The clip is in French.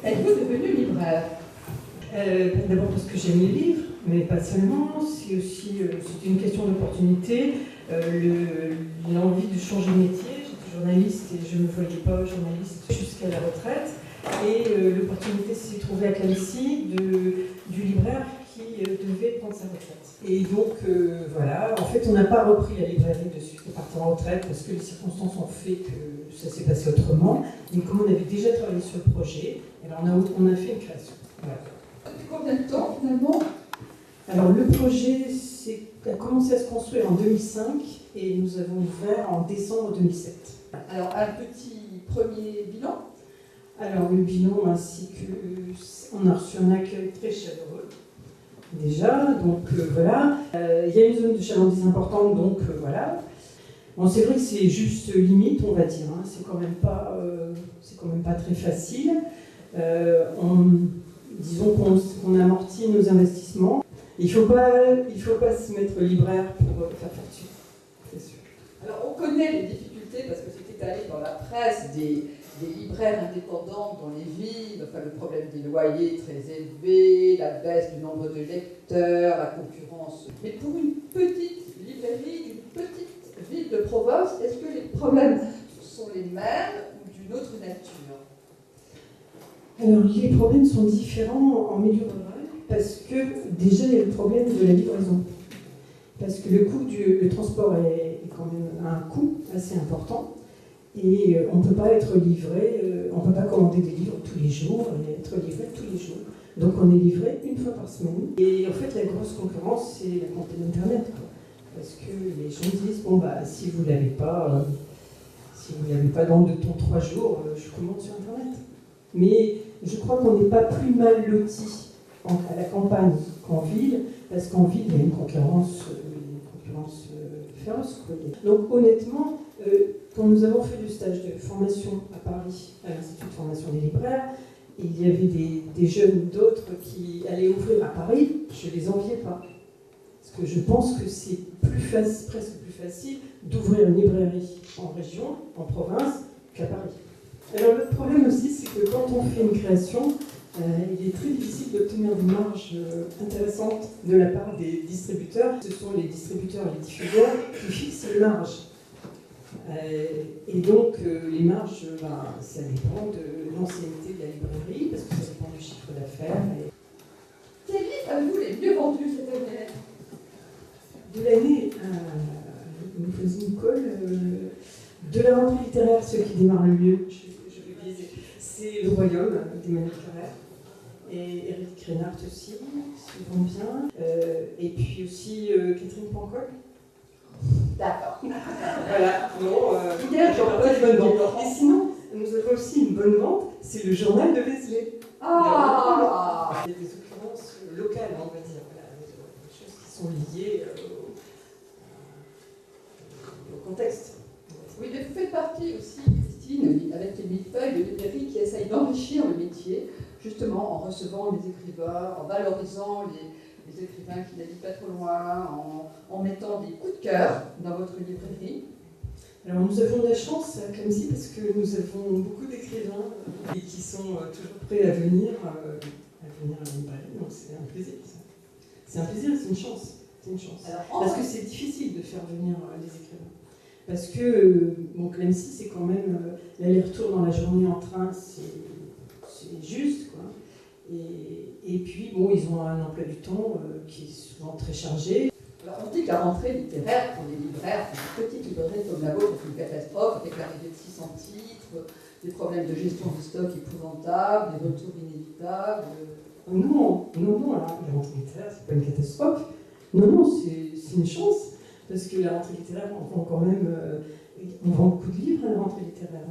êtes-vous devenu libraire? D'abord parce que j'aime les livres, mais pas seulement. C'est aussi c'était une question d'opportunité, l'envie de changer de métier. J'étais journaliste et je ne me voyais pas journaliste jusqu'à la retraite. Et l'opportunité s'est trouvée à Clamecy du libraire qui devait prendre sa retraite. Et donc voilà, en fait on n'a pas repris la librairie de suite à partir en retraite parce que les circonstances ont fait que ça s'est passé autrement. Et comme on avait déjà travaillé sur le projet, alors on a fait une création. Voilà. Depuis combien de temps finalement? Alors le projet a commencé à se construire en 2005 et nous avons ouvert en décembre 2007. Alors un petit premier bilan? Alors le bilan ainsi que on a reçu un accueil très chaleureux déjà, donc voilà. Il y a une zone de chalandise importante, donc voilà. Bon, c'est vrai que c'est juste limite, on va dire. Hein. C'est quand même pas très facile. Disons qu'on amortit nos investissements. Il faut pas se mettre libraire pour faire fortune, c'est sûr. Alors on connaît les difficultés parce que c'était allé dans la presse des libraires indépendants dans les villes, enfin le problème des loyers très élevés, la baisse du nombre de lecteurs, la concurrence. Mais pour une petite librairie, une petite ville de province, est-ce que les problèmes sont les mêmes ou d'une autre nature? Alors les problèmes sont différents en milieu rural parce que déjà il y a le problème de la livraison. Parce que le transport est quand même un coût assez important. Et on ne peut pas être livré, on ne peut pas commander des livres tous les jours et être livré tous les jours. Donc on est livré une fois par semaine. Et en fait la grosse concurrence c'est la montée d'Internet. Parce que les gens disent, bon bah si vous ne l'avez pas dans 2 temps 3 jours, je commande sur Internet. Mais je crois qu'on n'est pas plus mal loti à la campagne qu'en ville, parce qu'en ville il y a une concurrence féroce. Donc honnêtement, quand nous avons fait du stage de formation à Paris, à l'Institut de formation des libraires, il y avait des jeunes d'autres qui allaient ouvrir à Paris, je ne les enviais pas. Parce que je pense que c'est presque plus facile d'ouvrir une librairie en région, en province, qu'à Paris. Alors le problème aussi, c'est que quand on fait une création, il est très difficile d'obtenir des marges intéressantes de la part des distributeurs. Ce sont les distributeurs, les diffuseurs qui fixent les marges. Et donc les marges, ça dépend de l'ancienneté de la librairie, parce que ça dépend du chiffre d'affaires. Quels livres avez-vous les mieux vendus cette année? De l'année, nous faisons une colle. De la rentrée littéraire, ce qui démarre le mieux, je le disais, c'est Le Royaume d'Emmanuel Carrère. Et Éric Crénart aussi, souvent bien. Et puis aussi Catherine Pancol. D'accord. Voilà, non, pas de bonne vente. Et sinon, nous avons aussi une bonne vente, c'est le journal de Vézelay. Ah! Il y a des occurrences locales, on va dire, voilà, des choses qui sont liées au contexte. Oui, mais vous faites partie aussi, Christine, avec les millefeuilles de librairie qui essayent d'enrichir le métier, justement en recevant les écrivains, en valorisant les écrivains qui n'habitent pas trop loin, en mettant des coups de cœur dans votre librairie. Alors nous avons de la chance à Clamecy parce que nous avons beaucoup d'écrivains qui sont toujours prêts à venir à la librairie, donc c'est un plaisir. C'est un plaisir, c'est une chance. Alors, parce que c'est difficile de faire venir les écrivains. Parce que Clamecy, c'est quand même l'aller-retour dans la journée en train, c'est juste, quoi. Et puis, ils ont un emploi du temps qui est souvent très chargé. Alors, on dit que la rentrée littéraire pour les libraires, pour une petite librairie comme la vôtre, c'est une catastrophe, avec l'arrivée de 600 titres, des problèmes de gestion du stock épouvantables, des retours inévitables. Non, la rentrée littéraire, c'est pas une catastrophe. Non, c'est une chance. Parce que la rentrée littéraire, on vend quand même on vend beaucoup de livres à la rentrée littéraire.